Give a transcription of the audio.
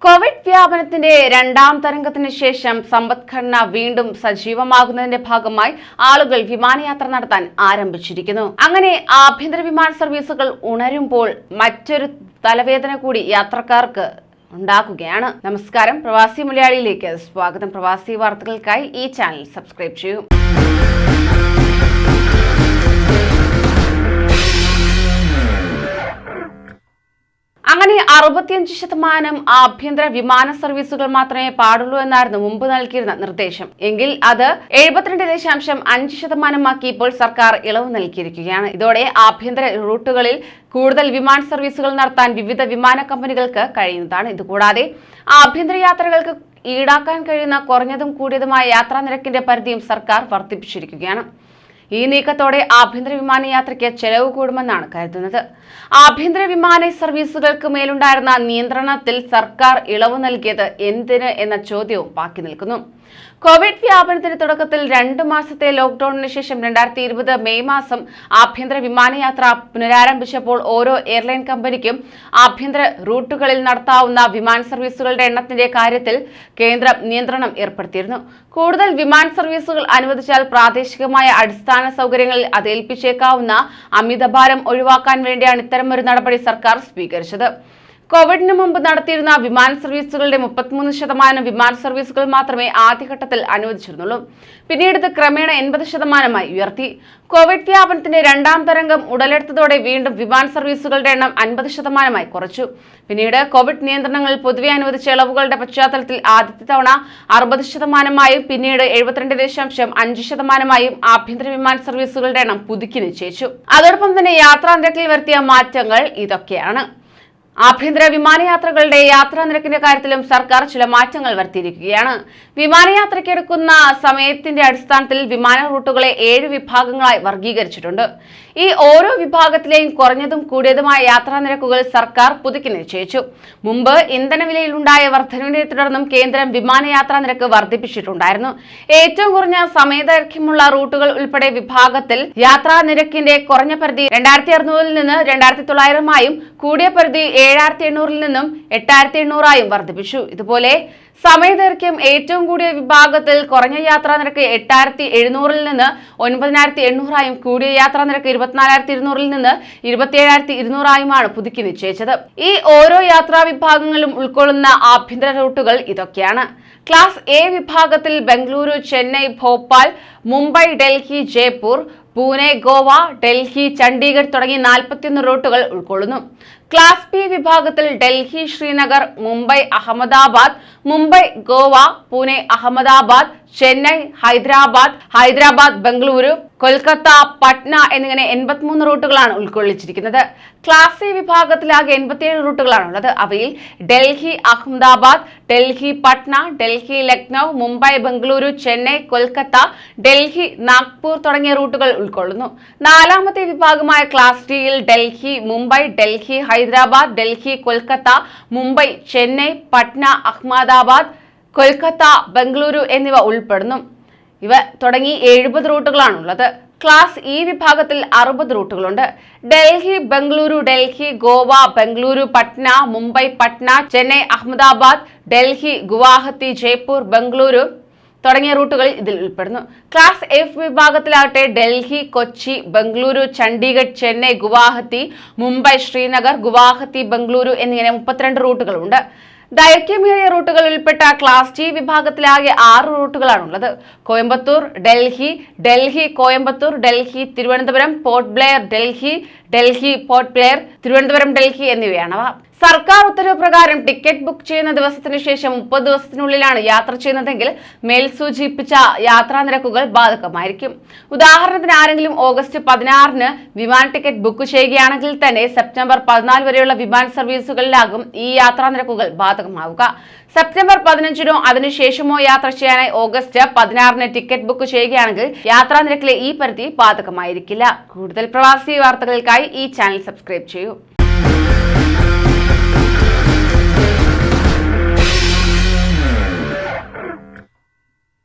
Covid വ്യാപനത്തിന്റെ രണ്ടാം തരംഗത്തിന് ശേഷം സമ്പദ്ഘടന വീണ്ടും സജീവമാകുന്നതിന്റെ ഭാഗമായി ആളുകൾ വിമാനയാത്ര നടത്താൻ ആരംഭിച്ചിരിക്കുന്നു. അങ്ങനെ ആഭ്യന്തര വിമാന സർവീസുകൾ ഉണരുമ്പോൾ മറ്റൊരു തലവേദന കൂടി യാത്രക്കാർക്ക് ഉണ്ടാക്കുകയാണ്. നമസ്കാരം, പ്രവാസി മലയാളിയിലേക്ക് സ്വാഗതം. പ്രവാസി വാർത്തകൾക്കായി ഈ ചാനൽ സബ്സ്ക്രൈബ് ചെയ്യൂ. അങ്ങനെ 65% ആഭ്യന്തര വിമാന സർവീസുകൾ മാത്രമേ പാടുള്ളൂ എന്നായിരുന്നു മുമ്പ് നൽകിയിരുന്ന നിർദ്ദേശം. എങ്കിൽ അത് 72.5% ഇപ്പോൾ സർക്കാർ ഇളവ് നൽകിയിരിക്കുകയാണ്. ഇതോടെ ആഭ്യന്തര റൂട്ടുകളിൽ കൂടുതൽ വിമാന സർവീസുകൾ നടത്താൻ വിവിധ വിമാന കമ്പനികൾക്ക് കഴിയുന്നതാണ്. ഇതുകൂടാതെ ആഭ്യന്തര യാത്രകൾക്ക് ഈടാക്കാൻ കഴിയുന്ന കുറഞ്ഞതും കൂടിയതുമായ യാത്രാ നിരക്കിന്റെ പരിധിയും സർക്കാർ വർദ്ധിപ്പിച്ചിരിക്കുകയാണ്. ഈ നീക്കത്തോടെ ആഭ്യന്തര വിമാനയാത്രയ്ക്ക് ചെലവ് കൂടുമെന്നാണ് കരുതുന്നത്. ആഭ്യന്തര വിമാന സർവീസുകൾക്ക് മേലുണ്ടായിരുന്ന നിയന്ത്രണത്തിൽ സർക്കാർ ഇളവ് നൽകിയത് എന്തിന് എന്ന ചോദ്യവും ബാക്കി നിൽക്കുന്നു. കോവിഡ് വ്യാപനത്തിന്റെ തുടക്കത്തിൽ 2 മാസത്തെ ലോക്ക്ഡൌണിന് ശേഷം 2020 മെയ് മാസം ആഭ്യന്തര വിമാനയാത്ര പുനരാരംഭിച്ചപ്പോൾ ഓരോ എയർലൈൻ കമ്പനിക്കും ആഭ്യന്തര റൂട്ടുകളിൽ നടത്താവുന്ന വിമാന സർവീസുകളുടെ എണ്ണത്തിന്റെ കാര്യത്തിൽ കേന്ദ്രം നിയന്ത്രണം ഏർപ്പെടുത്തിയിരുന്നു. കൂടുതൽ വിമാന സർവീസുകൾ അനുവദിച്ചാൽ പ്രാദേശികമായ അടിസ്ഥാന സൗകര്യങ്ങളിൽ അത് ഏൽപ്പിച്ചേക്കാവുന്ന അമിതഭാരം ഒഴിവാക്കാൻ വേണ്ടിയാണ് ഇത്തരമൊരു നടപടി സർക്കാർ സ്വീകരിച്ചത്. കോവിഡിന് മുമ്പ് നടത്തിയിരുന്ന വിമാന സർവീസുകളുടെ 33% വിമാന സർവീസുകൾ മാത്രമേ ആദ്യഘട്ടത്തിൽ അനുവദിച്ചിരുന്നുള്ളൂ. പിന്നീട് ഇത് ക്രമേണ 80% ഉയർത്തി. കോവിഡ് വ്യാപനത്തിന്റെ രണ്ടാം തരംഗം ഉടലെടുത്തതോടെ വീണ്ടും വിമാന സർവീസുകളുടെ എണ്ണം 50% കുറച്ചു. പിന്നീട് കോവിഡ് നിയന്ത്രണങ്ങളിൽ പൊതുവെ അനുവദിച്ച ഇളവുകളുടെ പശ്ചാത്തലത്തിൽ ആദ്യത്തെ തവണ 60% പിന്നീട് 72.5% ആഭ്യന്തര വിമാന സർവീസുകളുടെ എണ്ണം പുതുക്കി നിശ്ചയിച്ചു. അതോടൊപ്പം തന്നെ യാത്രാ നിരക്കിൽ വരുത്തിയ മാറ്റങ്ങൾ ഇതൊക്കെയാണ്. ആഭ്യന്തര വിമാനയാത്രകളുടെ യാത്രാ നിരക്കിന്റെ കാര്യത്തിലും സർക്കാർ ചില മാറ്റങ്ങൾ വരുത്തിയിരിക്കുകയാണ്. വിമാനയാത്രയ്ക്ക് എടുക്കുന്ന സമയത്തിന്റെ അടിസ്ഥാനത്തിൽ വിമാന റൂട്ടുകളെ 7 വിഭാഗങ്ങളായി വർഗീകരിച്ചിട്ടുണ്ട്. ഈ ഓരോ വിഭാഗത്തിലെയും കുറഞ്ഞതും കൂടിയതുമായ യാത്രാ നിരക്കുകൾ സർക്കാർ പുതുക്കി നിശ്ചയിച്ചു. മുമ്പ് ഇന്ധനവിലയിലുണ്ടായ വർധനവിനെ തുടർന്നും കേന്ദ്രം വിമാനയാത്രാ നിരക്ക് വർദ്ധിപ്പിച്ചിട്ടുണ്ടായിരുന്നു. ഏറ്റവും കുറഞ്ഞ സമയദൈർഘ്യമുള്ള റൂട്ടുകൾ ഉൾപ്പെടെ വിഭാഗത്തിൽ യാത്രാ നിരക്കിന്റെ കുറഞ്ഞ പരിധി 2600 നിന്ന് 2900 കൂടിയ പരിധി 7800 നിന്നും 8800 വർദ്ധിപ്പിച്ചു. ഇതുപോലെ സമയദൈർഘ്യം ഏറ്റവും കൂടിയ വിഭാഗത്തിൽ കുറഞ്ഞ യാത്രാ നിരക്ക് 8700 നിന്ന് 9800 കൂടിയ യാത്രാ നിരക്ക് 24200 നിന്ന് 27200 പുതുക്കി നിശ്ചയിച്ചത്. ഈ ഓരോ യാത്രാ വിഭാഗങ്ങളും ഉൾക്കൊള്ളുന്ന ആഭ്യന്തര റൂട്ടുകൾ ഇതൊക്കെയാണ്. ക്ലാസ് എ വിഭാഗത്തിൽ ബംഗളൂരു, ചെന്നൈ, ഭോപ്പാൽ, മുംബൈ, ഡൽഹി, ജയ്പൂർ, പൂനെ, ഗോവ, ഡൽഹി, ചണ്ഡീഗഡ് തുടങ്ങി 41 റൂട്ടുകൾ ഉൾക്കൊള്ളുന്നു. ക്ലാസ് ബി വിഭാഗത്തിൽ ഡൽഹി, ശ്രീനഗർ, മുംബൈ, അഹമ്മദാബാദ്, മുംബൈ, ഗോവ, പൂനെ, അഹമ്മദാബാദ്, ചെന്നൈ, ഹൈദരാബാദ്, ബംഗളൂരു, കൊൽക്കത്ത, പട്ന എന്നിങ്ങനെ 83 റൂട്ടുകളാണ് ഉൾക്കൊള്ളിച്ചിരിക്കുന്നത്. Class C വിഭാഗത്തിലാകെ 87 റൂട്ടുകളാണുള്ളത്. അവയിൽ ഡൽഹി, അഹമ്മദാബാദ്, ഡൽഹി, പട്ന, ഡൽഹി, ലക്നൗ, മുംബൈ, ബംഗളൂരു, ചെന്നൈ, കൊൽക്കത്ത, ഡൽഹി, നാഗ്പൂർ തുടങ്ങിയ റൂട്ടുകൾ ഉൾക്കൊള്ളുന്നു. നാലാമത്തെ വിഭാഗമായ ക്ലാസ് ഡിയിൽ ഡൽഹി, മുംബൈ, ഡൽഹി, ഹൈദരാബാദ്, ഡൽഹി, കൊൽക്കത്ത, മുംബൈ, ചെന്നൈ, പട്ന, അഹമ്മദാബാദ്, കൊൽക്കത്ത, ബംഗളൂരു എന്നിവ ഉൾപ്പെടുന്നു. ഇവ തുടങ്ങി 70 റൂട്ടുകളാണുള്ളത്. ക്ലാസ് ഇ വിഭാഗത്തിൽ 60 റൂട്ടുകളുണ്ട്. ഡൽഹി, ബംഗളൂരു, ഡൽഹി, ഗോവ, ബംഗളൂരു, പട്ന, മുംബൈ, പട്ന, ചെന്നൈ, അഹമ്മദാബാദ്, ഡൽഹി, ഗുവാഹത്തി, ജയ്പൂർ, ബംഗളൂരു തുടങ്ങിയ റൂട്ടുകൾ ഇതിൽ ഉൾപ്പെടുന്നു. ക്ലാസ് എഫ് വിഭാഗത്തിലാകട്ടെ ഡൽഹി, കൊച്ചി, ബംഗളൂരു, ചണ്ഡീഗഡ്, ചെന്നൈ, ഗുവാഹത്തി, മുംബൈ, ശ്രീനഗർ, ഗുവാഹത്തി, ബംഗളൂരു എന്നിങ്ങനെ 32 റൂട്ടുകളുണ്ട്. ദൈർഘ്യമേറിയ റൂട്ടുകൾ ഉൾപ്പെട്ട ക്ലാസ് ജി വിഭാഗത്തിലാകെ 6 റൂട്ടുകളാണുള്ളത്. കോയമ്പത്തൂർ, ഡൽഹി, കോയമ്പത്തൂർ, ഡൽഹി, തിരുവനന്തപുരം, പോർട്ട് ബ്ലെയർ, ഡൽഹി, പോർട്ട് ബ്ലെയർ, തിരുവനന്തപുരം, ഡൽഹി എന്നിവയാണവ. സർക്കാർ ഉത്തരവ് പ്രകാരം ടിക്കറ്റ് ബുക്ക് ചെയ്യുന്ന ദിവസത്തിന് ശേഷം 30 ദിവസത്തിനുള്ളിലാണ് യാത്ര ചെയ്യുന്നതെങ്കിൽ മേൽ സൂചിപ്പിച്ച യാത്രാ നിരക്കുകൾ ബാധകമായിരിക്കും. ഉദാഹരണത്തിന് ആരെങ്കിലും ഓഗസ്റ്റ് 16 വിമാന ടിക്കറ്റ് ബുക്ക് ചെയ്യുകയാണെങ്കിൽ തന്നെ സെപ്റ്റംബർ 14 വരെയുള്ള വിമാന സർവീസുകളിലാകും ഈ യാത്രാ നിരക്കുകൾ ബാധകമാവുക. സെപ്റ്റംബർ 15 അതിനുശേഷമോ യാത്ര ചെയ്യാനായി ഓഗസ്റ്റ് 16 ടിക്കറ്റ് ബുക്ക് ചെയ്യുകയാണെങ്കിൽ യാത്രാ നിരക്കിലെ ഈ പരിധി ബാധകമായിരിക്കില്ല. കൂടുതൽ പ്രവാസി വാർത്തകൾക്കായി ഈ ചാനൽ സബ്സ്ക്രൈബ് ചെയ്യൂ.